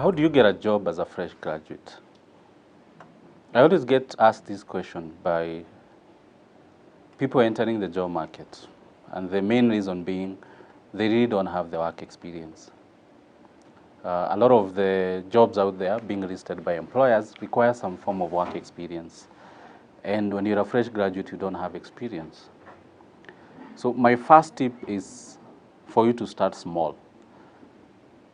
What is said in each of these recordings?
How do you get a job as a fresh graduate? I always get asked this question by people entering the job market, and the main reason being they really don't have the work experience. A lot of the jobs out there being listed by employers require some form of work experience. And when you're a fresh graduate, you don't have experience. So my first tip is for you to start small.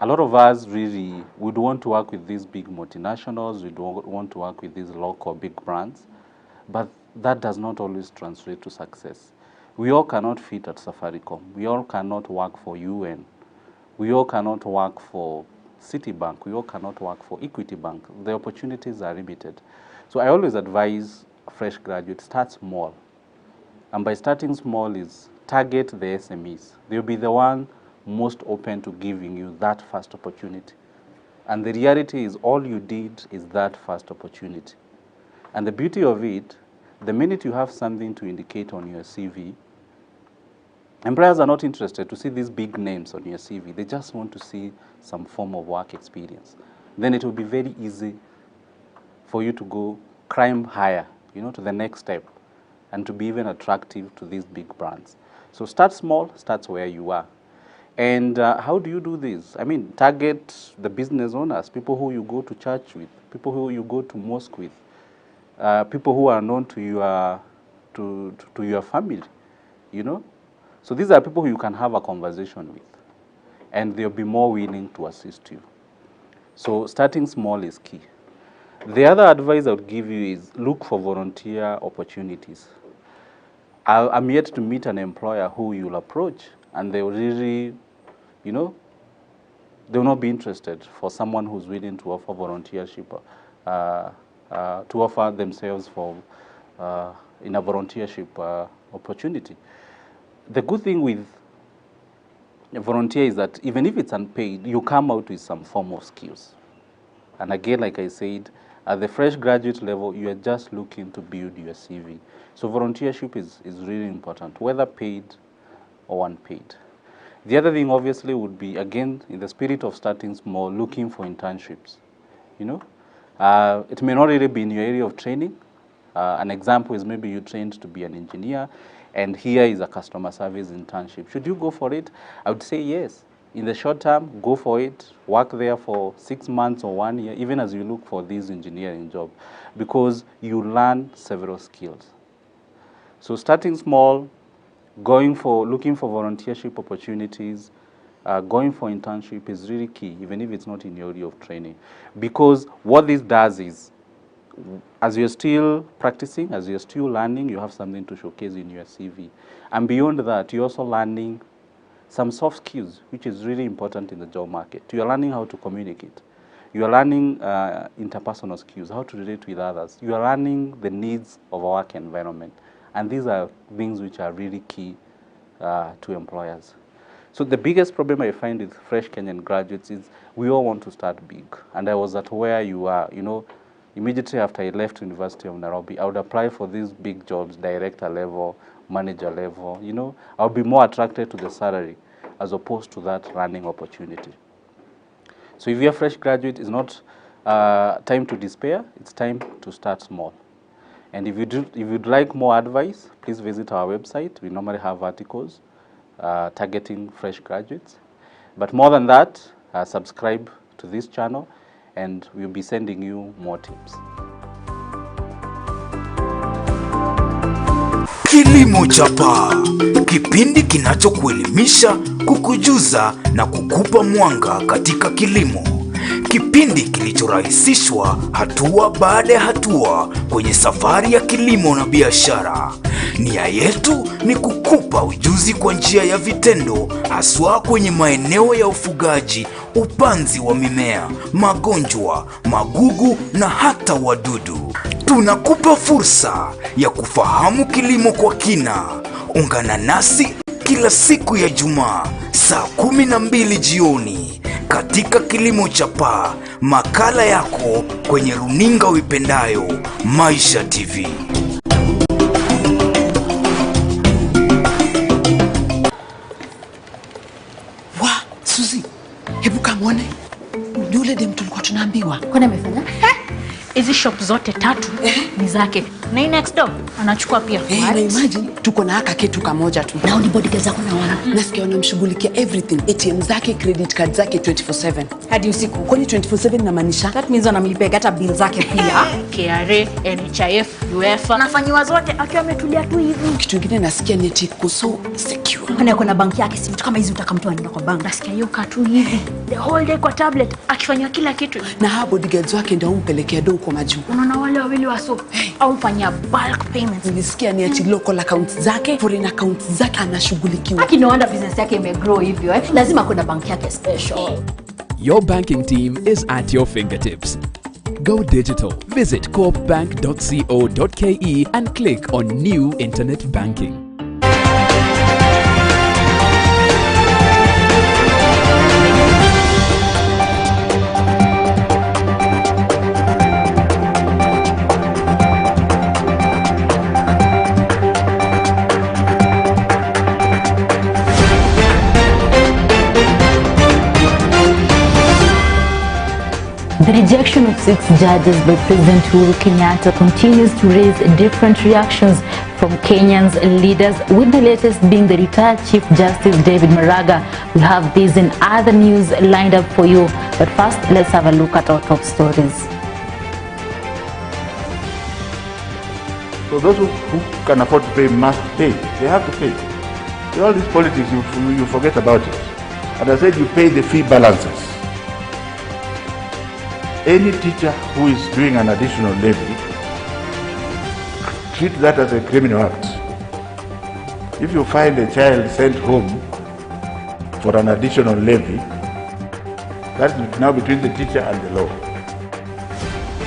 A lot of us really would want to work with these big multinationals, we don't want to work with these local big brands, but that does not always translate to success. We all cannot fit at Safaricom. We all cannot work for UN. We all cannot work for Citibank. We all cannot work for Equity Bank. The opportunities are limited. So I always advise fresh graduates, start small. And by starting small is target the SMEs. They'll be the one most open to giving you that first opportunity. And the reality is all you did is that first opportunity. And the beauty of it, the minute you have something to indicate on your CV, employers are not interested to see these big names on your CV. They just want to see some form of work experience. Then it will be very easy for you to go climb higher, to the next step, and to be even attractive to these big brands. So start small, start where you are. And how do you do this? I mean, target the business owners, people who you go to church with, people who you go to mosque with, people who are known to your family, So these are people who you can have a conversation with, and they'll be more willing to assist you. So starting small is key. The other advice I would give you is look for volunteer opportunities. I'm yet to meet an employer who you'll approach, and they will really, they will not be interested for someone who's willing to offer volunteership, to offer themselves in a volunteership opportunity. The good thing with a volunteer is that even if it's unpaid, you come out with some form of skills. And again, like I said, at the fresh graduate level, you are just looking to build your CV. So volunteership is really important, whether paid or unpaid. The other thing, obviously, would be, again, in the spirit of starting small, looking for internships. It may not really be in your area of training. An example is maybe you trained to be an engineer, and here is a customer service internship. Should you go for it? I would say yes. In the short term, go for it. Work there for 6 months or 1 year, even as you look for this engineering job, because you learn several skills. So starting small, looking for volunteership opportunities, going for internship is really key, even if it's not in your area of training. Because what this does is, as you're still practicing, as you're still learning, you have something to showcase in your CV. And beyond that, you're also learning some soft skills, which is really important in the job market. You're learning how to communicate. You're learning interpersonal skills, how to relate with others. You're learning the needs of a work environment. And these are things which are really key to employers. So the biggest problem I find with fresh Kenyan graduates is we all want to start big. And I was at where you are, immediately after I left University of Nairobi, I would apply for these big jobs, director level, manager level, I would be more attracted to the salary as opposed to that learning opportunity. So if you're a fresh graduate, it's not time to despair, it's time to start small. And if you'd like more advice, please visit our website. We normally have articles targeting fresh graduates. But more than that, subscribe to this channel, and we'll be sending you more tips. Kilimo Chapa, kipindi kinachokuelimisha, kukujuza na kukupa mwanga katika kilimo. Kipindi kilichorahisishwa hatua baada ya hatua kwenye safari ya kilimo na biashara. Nia yetu ni kukupa ujuzi kwa njia ya vitendo, haswa kwenye maeneo ya ufugaji, upanzi wa mimea, magonjwa, magugu na hata wadudu. Tunakupa fursa ya kufahamu kilimo kwa kina. Ungana nasi kila siku ya Jumaa saa 12 jioni katika Kilimo Chapa, makala yako kwenye runinga uipendayo, Maisha TV. Suzi, hebu kamwone yule dem tulikuwa Unaambiwa. Kwani amefanya? Hizi shop zote 3 ni zake. Na next door anachukua pia. Na imagine tuko na haka kitu kamoja tu. Na bodyguards zako na wana. Nasikia wanamshughulikia everything. ATM zake, credit card zake 24/7. Hadi usiku. Kwani 24/7 inamaanisha? That means anamlipia hata bill zake pia. KRA, NHIF, UEFA. Anafanywa zote akiwa ametulia tu hivi. Kitu kingine nasikia ni eti so secure. Kwani kuna bank yake, si vitu kama hizi utakamtu anaenda kwa bank. Nasikia hiyo katu hivi. The whole day kwa tablet akifanywa kila kitu. Na hao bodyguards wake ndio umpelekea do kwa majuu. Unaona wale wawili waso au fanya bulk payments. Nilisikia ni ati local accounts zake, foreign accounts zake anashughulikiwa. Lakini no wonder business yake imegrow hivyo Lazima kuna bank yake special. Your banking team is at your fingertips. Go digital. Visit coopbank.co.ke and click on New Internet Banking. The rejection of 6 judges by President Uhuru Kenyatta continues to raise different reactions from Kenyans leaders, with the latest being the retired Chief Justice David Maraga. We have these and other news lined up for you, but first let's have a look at our top stories. So those who can afford to pay must pay. They have to pay. All this politics, you forget about it. And I said you pay the fee balances. Any teacher who is doing an additional levy, treat that as a criminal act. If you find a child sent home for an additional levy, that is now between the teacher and the law.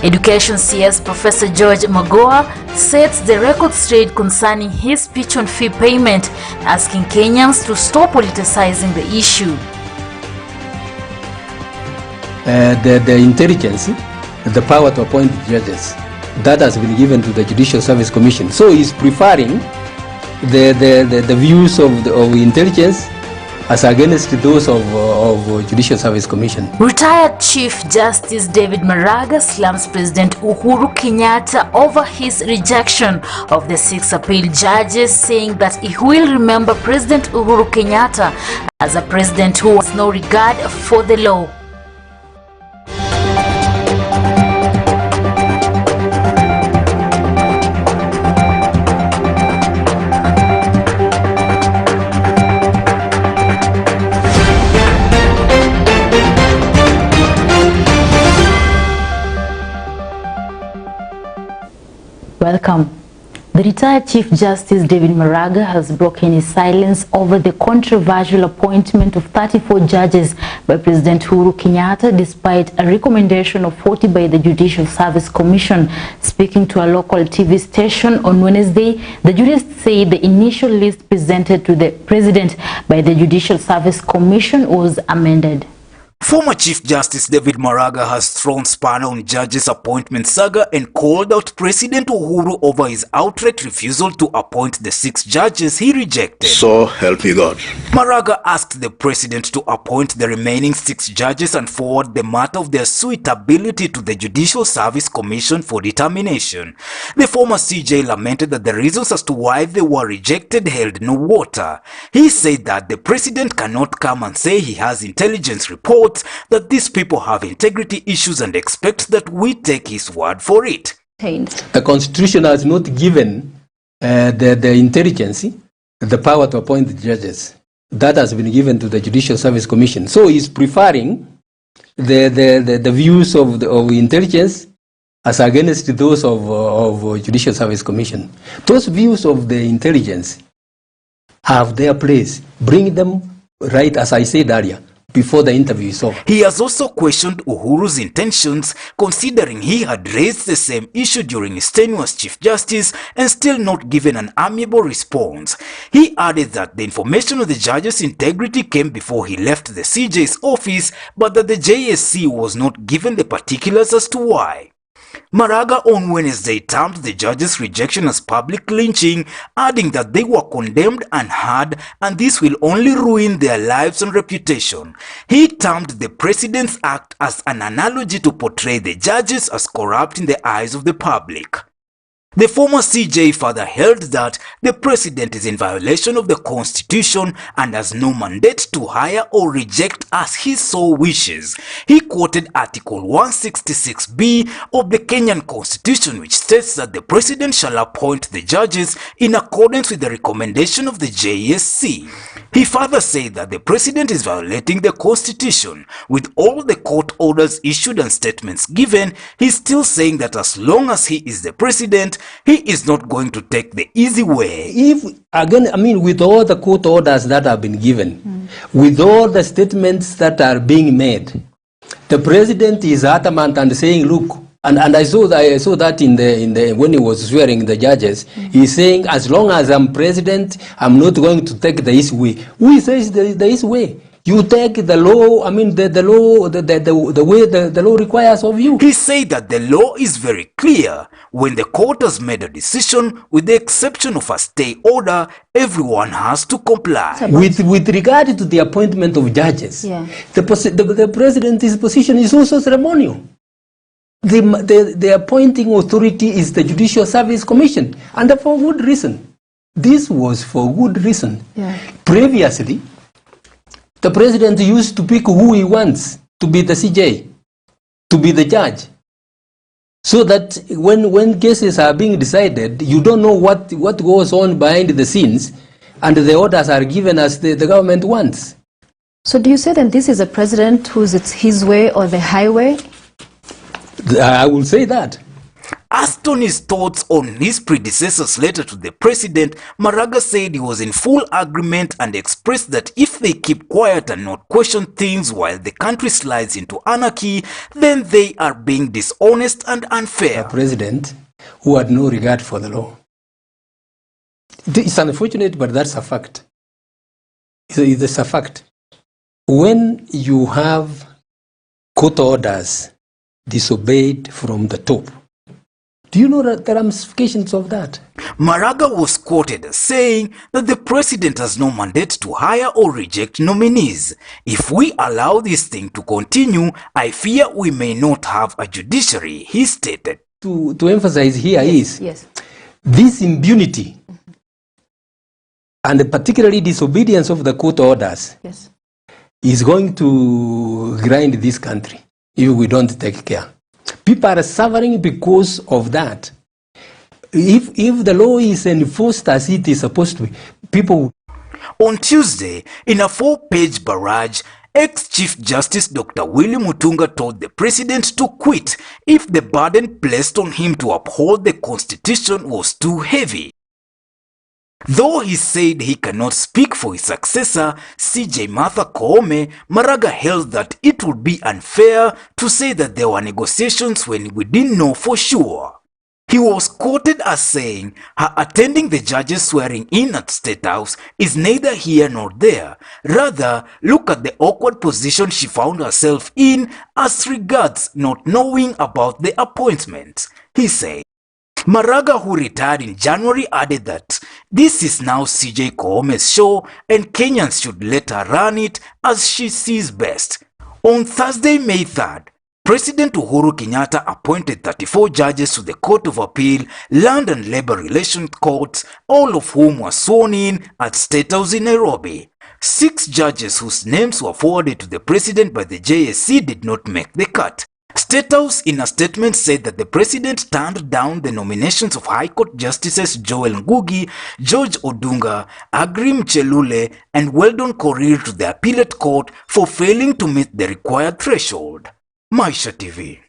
Education CS Professor George Magoha sets the record straight concerning his speech on fee payment, asking Kenyans to stop politicizing the issue. The intelligence, the power to appoint judges, that has been given to the Judicial Service Commission. So he's preferring the views of the intelligence as against those of Judicial Service Commission. Retired Chief Justice David Maraga slams President Uhuru Kenyatta over his rejection of the 6 appeal judges, saying that he will remember President Uhuru Kenyatta as a president who has no regard for the law. Welcome. The retired Chief Justice David Maraga has broken his silence over the controversial appointment of 34 judges by President Uhuru Kenyatta, despite a recommendation of 40 by the Judicial Service Commission. Speaking to a local TV station on Wednesday, the jurists say the initial list presented to the President by the Judicial Service Commission was amended. Former Chief Justice David Maraga has thrown spanner on judges' appointment saga and called out President Uhuru over his outright refusal to appoint the 6 judges he rejected. So help me God. Maraga asked the President to appoint the remaining 6 judges and forward the matter of their suitability to the Judicial Service Commission for determination. The former CJ lamented that the reasons as to why they were rejected held no water. He said that the President cannot come and say he has intelligence reports that these people have integrity issues and expect that we take his word for it. The Constitution has not given the intelligence the power to appoint the judges. That has been given to the Judicial Service Commission. So he's preferring the views of intelligence as against those of Judicial Service Commission. Those views of the intelligence have their place. Bring them right, as I said earlier, before the interview is over. He has also questioned Uhuru's intentions, considering he had raised the same issue during his tenure as Chief Justice and still not given an amiable response. He added that the information of the judge's integrity came before he left the CJ's office, but that the JSC was not given the particulars as to why. Maraga on Wednesday termed the judge's rejection as public lynching, adding that they were condemned and hard and this will only ruin their lives and reputation. He termed the president's act as an analogy to portray the judges as corrupt in the eyes of the public. The former CJ further held that the president is in violation of the constitution and has no mandate to hire or reject as he so wishes. He quoted Article 166B of the Kenyan constitution, which states that the president shall appoint the judges in accordance with the recommendation of the JSC. He further said that the president is violating the constitution. With all the court orders issued and statements given, he's still saying that as long as he is the president, he is not going to take the easy way. If, again, I mean, with all the court orders that have been given, with all the statements that are being made, the president is adamant and saying, look, and I saw that in the when he was swearing the judges, he's saying, as long as I'm president, I'm not going to take the easy way. Who says the easy way? You take the law, I mean the law, the way the law requires of you. He said that the law is very clear. When the court has made a decision, with the exception of a stay order, everyone has to comply. With regard to the appointment of judges, the president's position is also ceremonial. The appointing authority is the Judicial Service Commission, and for good reason. This was for good reason. Previously, the president used to pick who he wants to be the CJ, to be the judge. So that when cases are being decided, you don't know what goes on behind the scenes, and the orders are given as the government wants. So do you say then this is a president who's it's his way or the highway? I will say that. Asked on his thoughts on his predecessor's letter to the president, Maraga said he was in full agreement and expressed that if they keep quiet and not question things while the country slides into anarchy, then they are being dishonest and unfair. A president who had no regard for the law. It's unfortunate, but that's a fact. It's a fact. When you have court orders disobeyed from the top, do you know the ramifications of that? Maraga was quoted as saying that the president has no mandate to hire or reject nominees. If we allow this thing to continue, I fear we may not have a judiciary, he stated. To emphasize here is this impunity and particularly disobedience of the court orders is going to grind this country if we don't take care. People are suffering because of that. If the law is enforced as it is supposed to be, people... On Tuesday, in a 4-page barrage, ex-Chief Justice Dr. Willie Mutunga told the president to quit if the burden placed on him to uphold the constitution was too heavy. Though he said he cannot speak for his successor, CJ Martha Koome, Maraga held that it would be unfair to say that there were negotiations when we didn't know for sure. He was quoted as saying her attending the judges swearing in at State House is neither here nor there. Rather, look at the awkward position she found herself in as regards not knowing about the appointment, he said. Maraga, who retired in January, added that this is now CJ Koome's show and Kenyans should let her run it as she sees best. On Thursday, May 3rd, President Uhuru Kenyatta appointed 34 judges to the Court of Appeal, Land and Labor Relations Courts, all of whom were sworn in at State House in Nairobi. 6 judges whose names were forwarded to the president by the JSC did not make the cut. State House in a statement said that the president turned down the nominations of High Court Justices Joel Ngugi, George Odunga, Agrim Chelule, and Weldon Korir to the Appellate Court for failing to meet the required threshold. Maisha TV.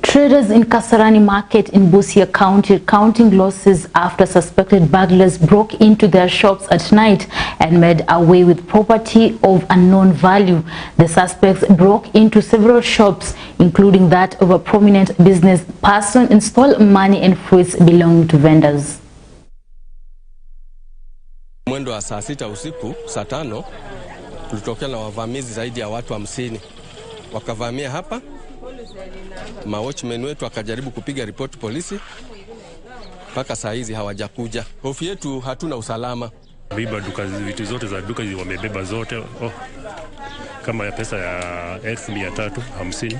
Traders in Kasarani Market in Busia County counting losses after suspected burglars broke into their shops at night and made away with property of unknown value. The suspects broke into several shops, including that of a prominent business person, and stole money and fruits belonging to vendors. Mwendo wa saa 6 usiku, saa 5, tulitokea na wavamizi zaidi ya watu 50. Wakavamia hapa Watchmen wetu akajaribu kupiga report polisi, mpaka saa hizi hawajakuja. Hofu yetu hatuna usalama. Biba duka, vitu zote za duka wamebeba zote. Kama ya pesa ya 1350.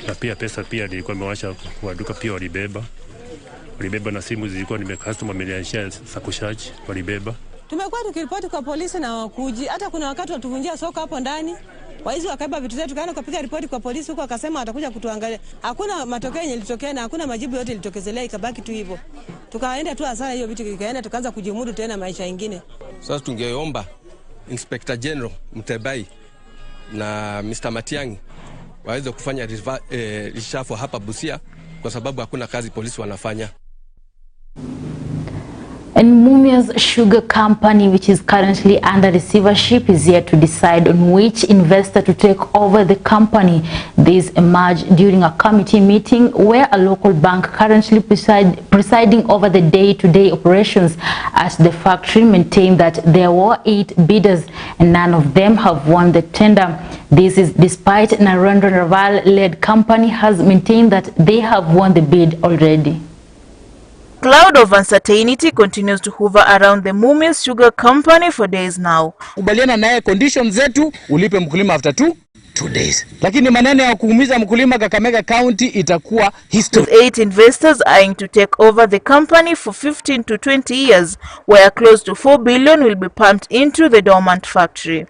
Na pia pesa pia nilikuwa nimewasha kwa duka pia walibeba. Walibeba na simu zilikuwa customer ameniashia sakushaji walibeba. Tumekuwa tukiripoti kwa polisi na wakuji. Hata kuna wakati watuvunjia soko hapo ndani. Waizi wakaiba vitu zetu, kaenda kupiga ripoti kwa polisi huko, akasema atakuja kutuangalia. Hakuna matokeo yenye yalitokea na hakuna majibu yote yalitokezelea, ikabaki tu hivyo. Tukaenda tu hasara hiyo vitu, ikaenda tukaanza kujimudu tena maisha mengine. Sasa tungeomba Inspector General Mtebai na Mr. Matiang'i waweze kufanya reshuffle hapa Busia, kwa sababu hakuna kazi polisi wanafanya. And Mumia's sugar company, which is currently under receivership, is yet to decide on which investor to take over the company. This emerged during a committee meeting where a local bank currently presiding over the day-to-day operations at the factory maintained that there were 8 bidders and none of them have won the tender. This is despite Narendra Raval-led company has maintained that they have won the bid already. Cloud of uncertainty continues to hover around the Mumia's sugar company for days now. Kubaliana naye conditions zetu, ulipe mkulima after 2 days. Lakini maneno ya kuumiza mkulima Kakamega County itakuwa history. With 8 investors eyeing to take over the company for 15 to 20 years, where close to 4 billion will be pumped into the dormant factory.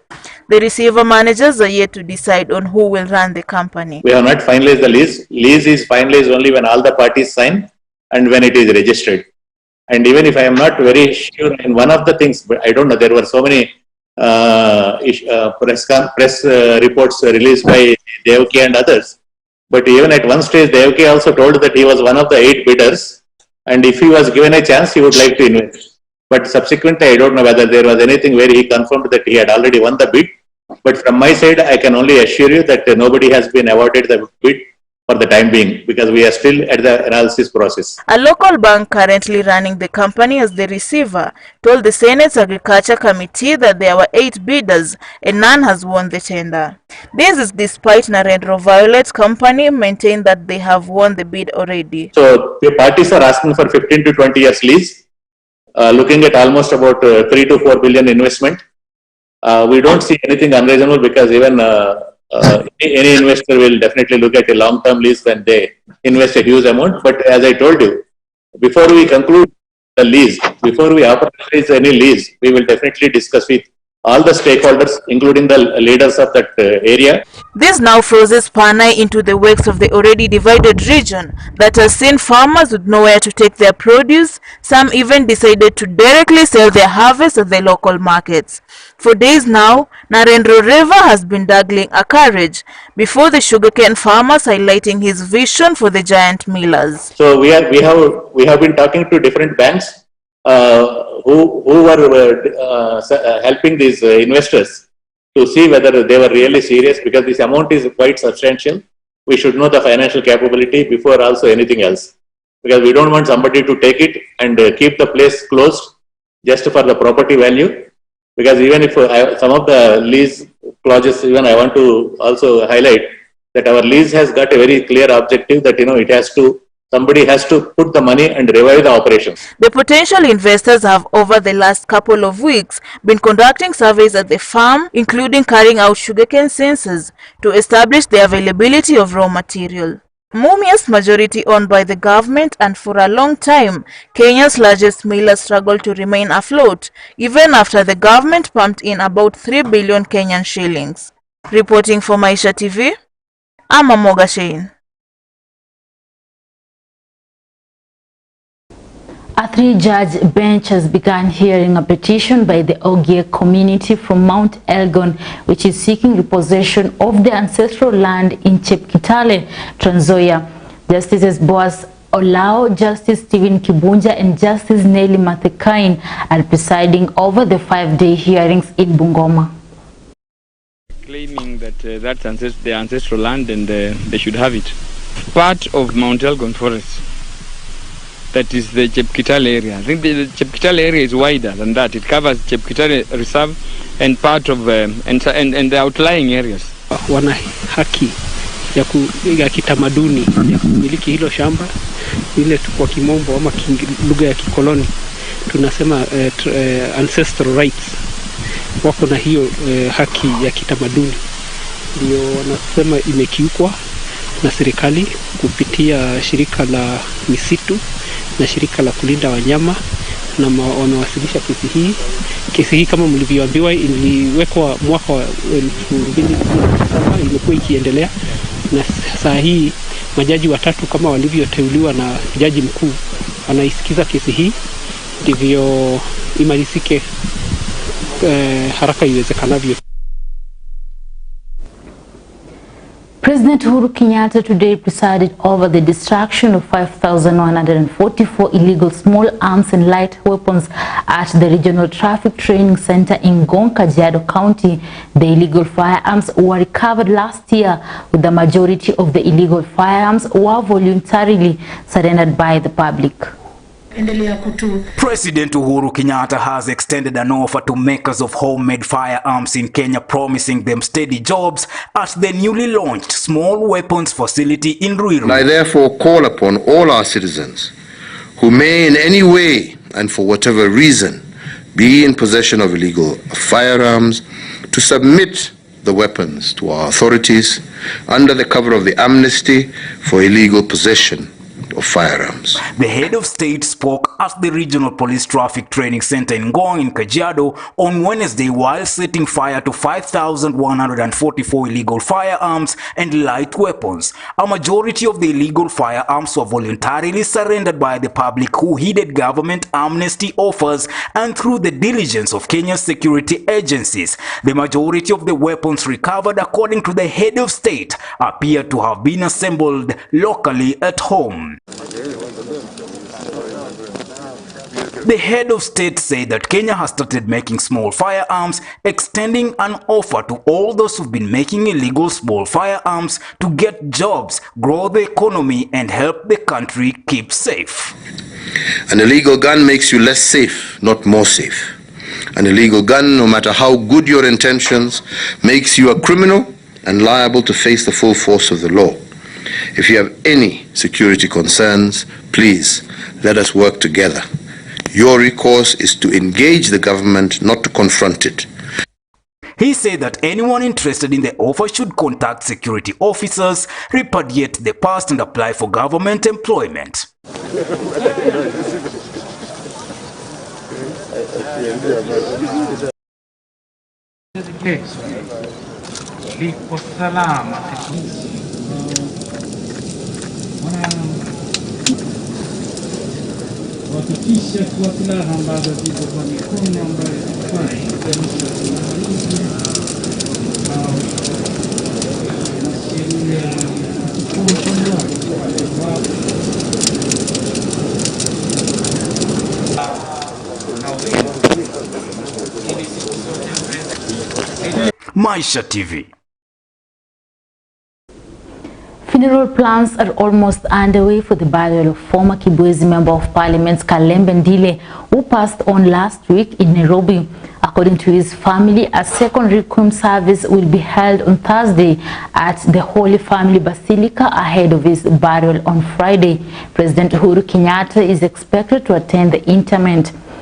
The receiver managers are yet to decide on who will run the company. We have not finalized the lease. Lease is finalized only when all the parties sign and when it is registered. And even if I am not very sure in one of the things, but I don't know, there were so many press reports released by Devaki and others. But even at one stage, Devaki also told that he was one of the 8 bidders. And if he was given a chance, he would like to invest. But subsequently, I don't know whether there was anything where he confirmed that he had already won the bid. But from my side, I can only assure you that nobody has been awarded the bid for the time being, because we are still at the analysis process. A local bank currently running the company as the receiver told the Senate's Agriculture Committee that there were 8 bidders and none has won the tender. This is despite Narendra Violet's company maintained that they have won the bid already. So the parties are asking for 15 to 20 years lease, looking at almost about 3 to 4 billion investment. We don't see anything unreasonable, because even any investor will definitely look at a long-term lease when they invest a huge amount. But as I told you, before we conclude the lease, before we operationalize any lease, we will definitely discuss with all the stakeholders, including the leaders of that area. This now forces Panay into the works of the already divided region that has seen farmers with nowhere to take their produce. Some even decided to directly sell their harvest at the local markets. For days now, Narendra River has been dangling a carriage before the sugarcane farmers, highlighting his vision for the giant millers. So we have been talking to different banks who were helping these investors to see whether they were really serious, because this amount is quite substantial. We should know the financial capability before also anything else, because we don't want somebody to take it and keep the place closed just for the property value. Because even if some of the lease clauses, even I want to also highlight that our lease has got a very clear objective that, it has to, somebody has to put the money and revive the operations. The potential investors have over the last couple of weeks been conducting surveys at the farm, including carrying out sugarcane census to establish the availability of raw material. Mumia's majority owned by the government, and for a long time, Kenya's largest miller struggled to remain afloat, even after the government pumped in about 3 billion Kenyan shillings. Reporting for Maisha TV, I'm Amoga Shane. A 3-judge bench has begun hearing a petition by the Ogie community from Mount Elgon, which is seeking repossession of the ancestral land in Chepkitale, Trans Nzoia. Justices Boaz Olao, Justice Stephen Kibunja, and Justice Nelly Mathekain are presiding over the 5-day hearings in Bungoma. Claiming that that's their ancestral land and they should have it. Part of Mount Elgon forest. That is the Chepkitale area. I think the Chepkitale area is wider than that. It covers Chepkitale Reserve and part of and the outlying areas. Wana haki ya kitamaduni ya kumiliki hilo shamba, ile kwa kimombo ama lugha ya kikoloni tunasema ancestral rights. Wako na hiyo haki ya kitamaduni, ndio wanasema imekiukwa na serikali kupitia shirika la misitu na shirika la kulinda wanyama, na wamewasilisha kesi hii. Kesi hii kama mlivyoambiwa iliwekwa mwaka wa 2017, imekuwa ikiendelea, na saa hii majaji watatu kama walivyoteuliwa na jaji mkuu anaisikiza kesi hii, ndivyo imalizike haraka iwezekanavyo. President Uhuru Kenyatta today presided over the destruction of 5,144 illegal small arms and light weapons at the Regional Traffic Training Center in Ngong, Kajiado County. The illegal firearms were recovered last year, with the majority of the illegal firearms were voluntarily surrendered by the public. President Uhuru Kenyatta has extended an offer to makers of homemade firearms in Kenya, promising them steady jobs at the newly launched small weapons facility in Ruiru. I therefore call upon all our citizens who may in any way and for whatever reason be in possession of illegal firearms to submit the weapons to our authorities under the cover of the amnesty for illegal possession of firearms. The head of state spoke at the Regional Police Traffic Training Center in Ngong in Kajiado on Wednesday while setting fire to 5,144 illegal firearms and light weapons. A majority of the illegal firearms were voluntarily surrendered by the public who heeded government amnesty offers and through the diligence of Kenya's security agencies. The majority of the weapons recovered, according to the head of state, appear to have been assembled locally at home. The head of state said that Kenya has started making small firearms, extending an offer to all those who've been making illegal small firearms to get jobs, grow the economy, and help the country keep safe. An illegal gun makes you less safe, not more safe. An illegal gun, no matter how good your intentions, makes you a criminal and liable to face the full force of the law. If you have any security concerns, please let us work together. Your recourse is to engage the government, not to confront it. He said that anyone interested in the offer should contact security officers, repudiate the past, and apply for government employment. Hakikisha kuwa silaha ambazo ziko kwa mikono ambayo inafai Maisha TV. Funeral plans are almost underway for the burial of former Kibwezi Member of Parliament Kalembe Ndile, who passed on last week in Nairobi. According to his family, a second requiem service will be held on Thursday at the Holy Family Basilica ahead of his burial on Friday. President Uhuru Kenyatta is expected to attend the interment.